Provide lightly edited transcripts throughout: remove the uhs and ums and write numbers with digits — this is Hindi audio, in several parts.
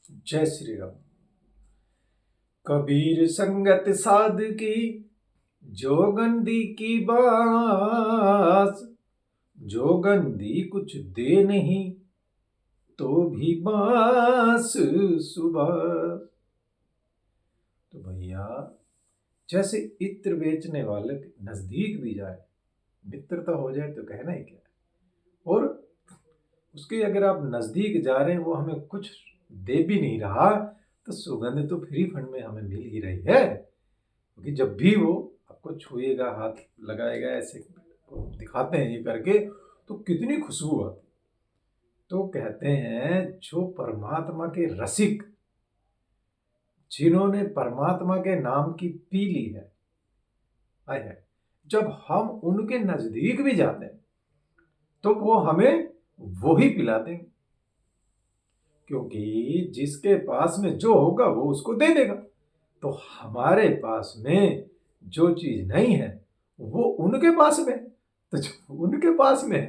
जय श्री राम। कबीर संगत सादगी जोगंदी की बास, जोगंदी कुछ दे नहीं तो भी बास सुबह। तो भैया, जैसे इत्र बेचने वाले नजदीक भी जाए, मित्रता हो जाए तो कहना ही क्या है। और उसके अगर आप नजदीक जा रहे हैं, वो हमें कुछ दे भी नहीं रहा, तो सुगंध तो फ्री फंड में हमें मिल ही रही है। क्योंकि जब भी वो आपको छुएगा, हाथ लगाएगा, ऐसे दिखाते हैं ये करके, तो कितनी खुशबू आती। तो कहते हैं जो परमात्मा के रसिक, जिन्होंने परमात्मा के नाम की पी ली है, जब हम उनके नजदीक भी जाते हैं तो वो हमें वो ही पिलाते हैं। क्योंकि जिसके पास में जो होगा वो उसको दे देगा। तो हमारे पास में जो चीज नहीं है वो उनके पास में है। तो जो उनके पास में है,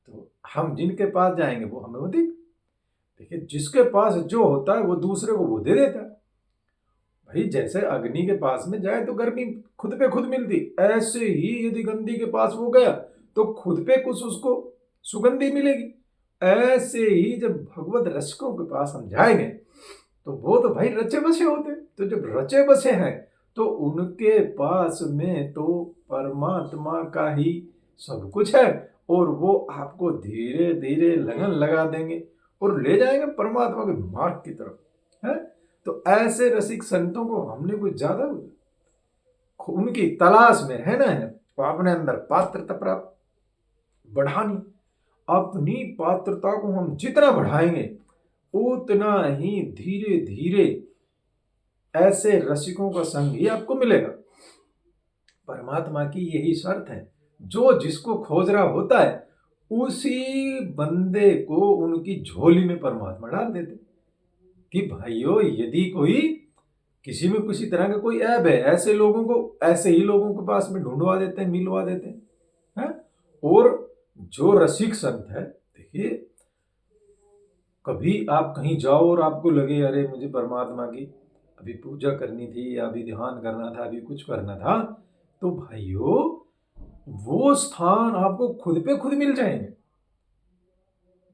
तो हम जिनके पास जाएंगे वो हमें वो दे। देखिए, जिसके पास जो होता है वो दूसरे को वो दे देता है। भाई, जैसे अग्नि के पास में जाए तो गर्मी खुद पे खुद मिलती, ऐसे ही यदि गंदी के पास वो गया तो खुद पे कुछ उसको सुगंधी मिलेगी। ऐसे ही जब भगवत रसिकों के पास हम जाएंगे तो वो तो भाई रचे बसे होते हैं। तो जब रचे बसे हैं तो उनके पास में तो परमात्मा का ही सब कुछ है, और वो आपको धीरे धीरे लगन लगा देंगे और ले जाएंगे परमात्मा के मार्ग की तरफ है। तो ऐसे रसिक संतों को हमने कुछ ज्यादा उनकी तलाश में रहना है, तो अपने अंदर पात्रता प्राप्त बढ़ानी। अपनी पात्रता को हम जितना बढ़ाएंगे उतना ही धीरे धीरे ऐसे रसिकों का संग ही आपको मिलेगा। परमात्मा की यही शर्त है, जो जिसको खोज रहा होता है उसी बंदे को उनकी झोली में परमात्मा डाल देते। कि भाइयों, यदि कोई किसी में किसी तरह का कोई ऐब है, ऐसे लोगों को ऐसे ही लोगों के पास में ढूंढवा देते हैं, मिलवा देते हैं। और जो रसिक संत है, देखिए, कभी आप कहीं जाओ और आपको लगे अरे मुझे परमात्मा की अभी पूजा करनी थी, या अभी ध्यान करना था, अभी कुछ करना था, तो भाइयों वो स्थान आपको खुद पे खुद मिल जाएंगे।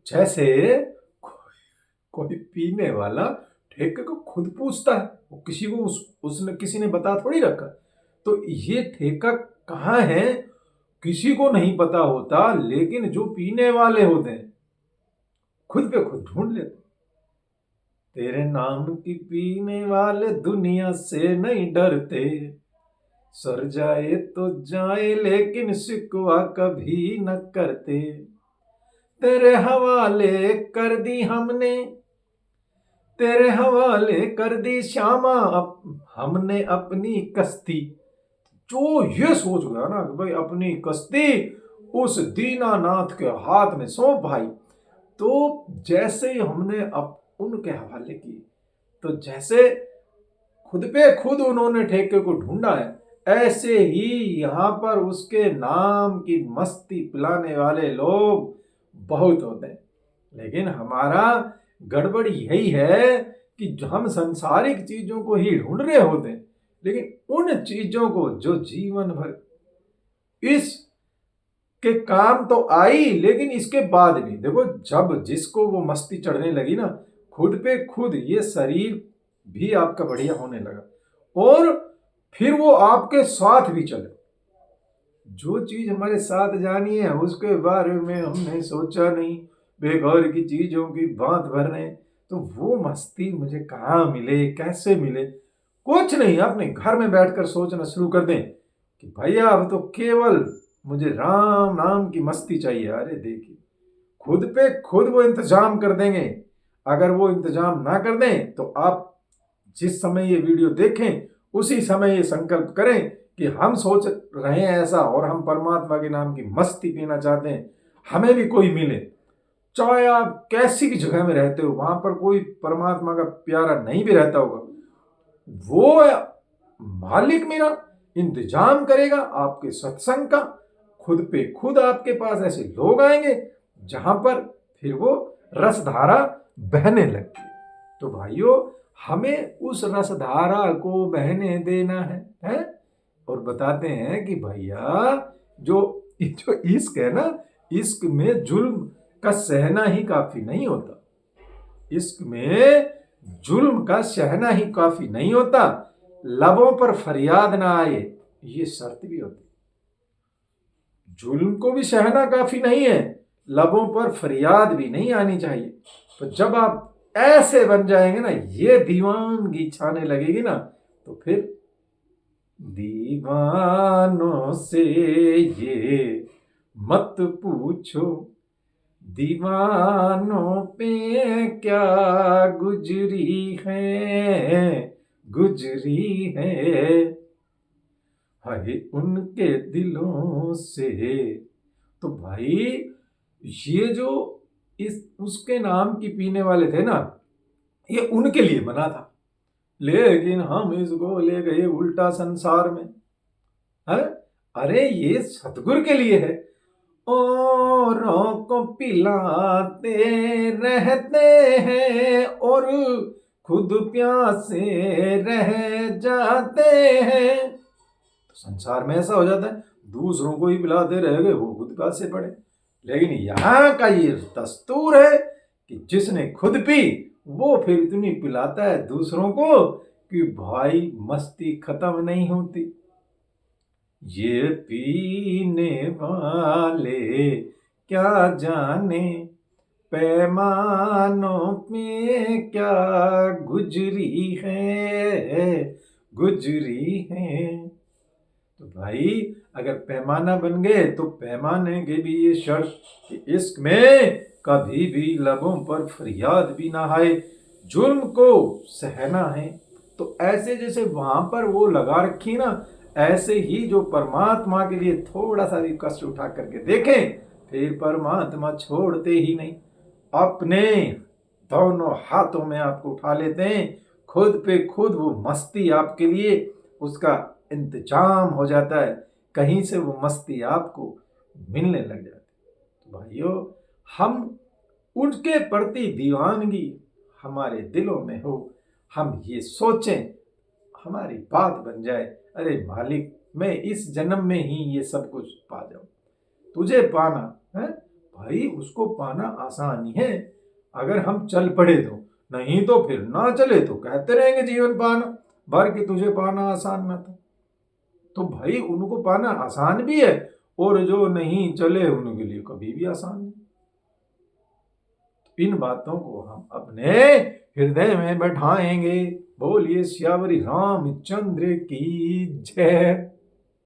जैसे कोई पीने वाला ठेके को खुद पूछता है, वो किसी को उसने किसी ने बता थोड़ी रखा। तो ये ठेका कहाँ है किसी को नहीं पता होता, लेकिन जो पीने वाले होते हैं खुद पे खुद ढूंढ लेते। तेरे नाम की पीने वाले दुनिया से नहीं डरते, सर जाए तो जाए लेकिन शिकवा कभी न करते। तेरे हवाले कर दी हमने, तेरे हवाले कर दी श्यामा हमने अपनी कश्ती। जो ये सोच गया ना कि भाई अपनी कश्ती उस दीनानाथ के हाथ में सौंप भाई, तो जैसे ही हमने अब उनके हवाले की, तो जैसे खुद पे खुद उन्होंने ठेके को ढूंढा है, ऐसे ही यहाँ पर उसके नाम की मस्ती पिलाने वाले लोग बहुत होते हैं। लेकिन हमारा गड़बड़ यही है कि हम सांसारिक चीजों को ही ढूंढ रहे होते हैं, लेकिन उन चीजों को जो जीवन भर इस के काम तो आई, लेकिन इसके बाद भी देखो, जब जिसको वो मस्ती चढ़ने लगी ना, खुद पे खुद ये शरीर भी आपका बढ़िया होने लगा, और फिर वो आपके साथ भी चले। जो चीज हमारे साथ जानी है उसके बारे में हमने सोचा नहीं, बेघर की चीजों की बात भर रहे, तो वो मस्ती मुझे कहाँ मिले, कैसे मिले? कुछ नहीं, अपने घर में बैठकर सोचना शुरू कर दें कि भैया अब तो केवल मुझे राम नाम की मस्ती चाहिए। अरे देखिए, खुद पे खुद वो इंतजाम कर देंगे। अगर वो इंतजाम ना कर दें तो आप जिस समय ये वीडियो देखें उसी समय ये संकल्प करें कि हम सोच रहे हैं ऐसा, और हम परमात्मा के नाम की मस्ती पीना चाहते हैं, हमें भी कोई मिले। चाहे आप कैसी भी जगह में रहते हो, वहां पर कोई परमात्मा का प्यारा नहीं भी रहता होगा, वो मालिक मेरा इंतजाम करेगा आपके सत्संग का। खुद पे खुद आपके पास ऐसे लोग आएंगे जहां पर फिर वो रसधारा बहने लगती है। तो भाइयों, हमें उस रसधारा को बहने देना है? और बताते हैं कि भैया जो जो इश्क है ना, इश्क में जुल्म का सहना ही काफी नहीं होता। इश्क में जुल्म का सहना ही काफी नहीं होता, लबों पर फरियाद ना आए, ये शर्त भी होती। जुल्म को भी सहना काफी नहीं है, लबों पर फरियाद भी नहीं आनी चाहिए। तो जब आप ऐसे बन जाएंगे ना, ये दीवानगी छाने लगेगी ना, तो फिर दीवानों से ये मत पूछो, दीवानों पे क्या गुजरी है, गुजरी है, हाय उनके दिलों से। तो भाई, ये जो इस उसके नाम की पीने वाले थे ना, ये उनके लिए बना था, लेकिन हम इसको ले गए उल्टा संसार में है। अरे ये सतगुरु के लिए है, औरों को पिलाते रहते हैं और खुद प्यासे रह जाते हैं। तो संसार में ऐसा हो जाता है, दूसरों को ही पिलाते रह गए, वो खुद प्यासे पड़े। लेकिन यहाँ का ये दस्तूर है कि जिसने खुद पी वो फिर इतनी पिलाता है दूसरों को कि भाई मस्ती खत्म नहीं होती। ये पीने वाले क्या जाने पैमानों में क्या गुजरी है, गुजरी है। तो भाई, अगर पैमाना बन गए तो पैमाने के भी ये शर्त कि इश्क में कभी भी लबों पर फरियाद भी ना आए, जुल्म को सहना है। तो ऐसे जैसे वहां पर वो लगा रखी ना, ऐसे ही जो परमात्मा के लिए थोड़ा सा भी कष्ट उठा करके देखें, फिर परमात्मा छोड़ते ही नहीं, अपने दोनों हाथों में आपको उठा लेते हैं, खुद पे खुद वो मस्ती आपके लिए उसका इंतजाम हो जाता है, कहीं से वो मस्ती आपको मिलने लग जाती है। तो भाइयों, हम उनके प्रति दीवानगी हमारे दिलों में हो, हम ये सोचें, हमारी बात बन जाए, अरे मालिक, मैं इस जन्म में ही ये सब कुछ पा जाऊं। तुझे पाना है भाई, उसको पाना आसान ही है अगर हम चल पड़े तो, नहीं तो फिर ना चले तो कहते रहेंगे जीवन पाना भर कि तुझे पाना आसान ना था। तो भाई, उनको पाना आसान भी है और जो नहीं चले उनके लिए कभी भी आसान नहीं। इन बातों को हम अपने हृदय में बैठाएंगे। बोलिए श्यावरी रामचंद्र की जय।